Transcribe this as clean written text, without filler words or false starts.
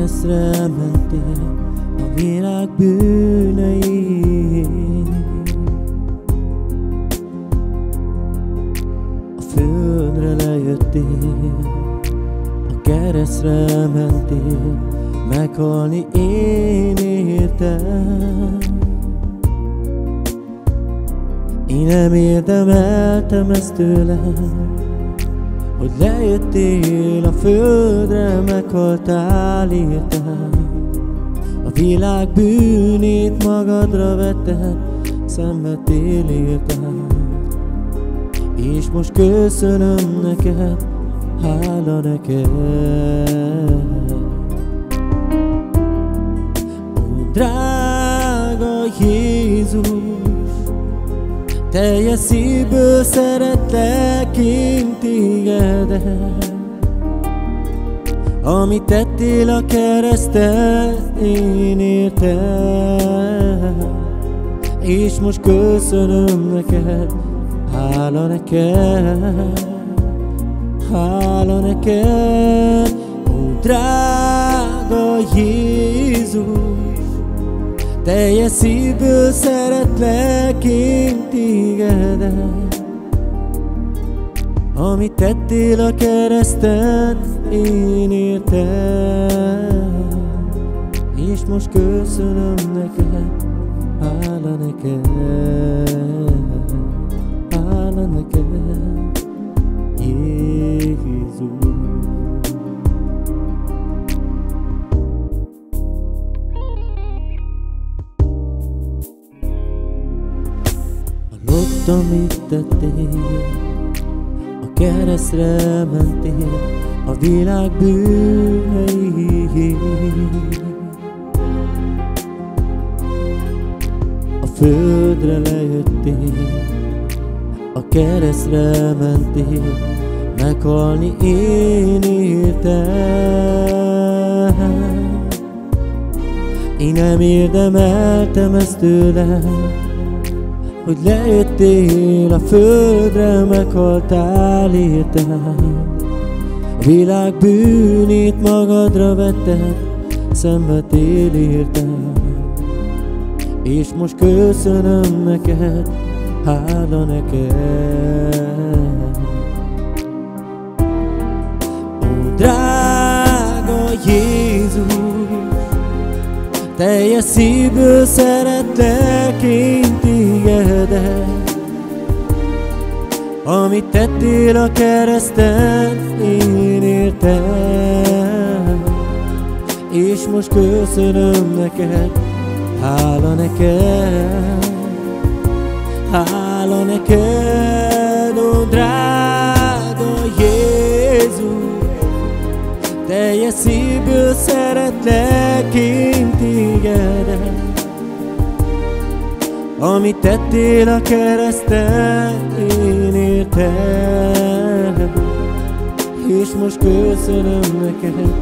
keresztre mentél a világ bűneiért. A földre lejöttél, a keresztre mentél, meghalni én értem. Én nem érdemeltem ezt tőled, hogy lejöttél a földre, meghaltál értem. A világ bűnét magadra vetted, szenvedtél értem. És most köszönöm neked, hála neked. Ó, drága Jézus, teljes szívből szeretlek én tégedet. Amit tettél a kereszten, én értem. És most köszönöm neked, hála neked, hála neked. Ó, drága Jézus, teljes szívből szeretlek én tégedet. Amit tettél a kereszten, én értem. És most köszönöm neked, hála neked, hála neked, Jézus. Hallottam, mit tettél, a keresztre mentél a világ bűneiért. A földre lejöttél, a keresztre mentél, meghalni én értem. Én nem érdemeltem ezt tőled, hogy lejöttél a földre, meghaltál értem. A világ bűnét magadra vetted, szenvedtél értem. És most köszönöm neked, hála neked. Ó, drága Jézus, teljes szívből szeretlek én tégedet. Amit tettél a kereszten, én értem. És most köszönöm neked, hála neked, hála neked. Ó, drága Jézus, teljes szívből szeretlek én tégedet. Amit tettél a kereszten, én értem. És most köszönöm neked,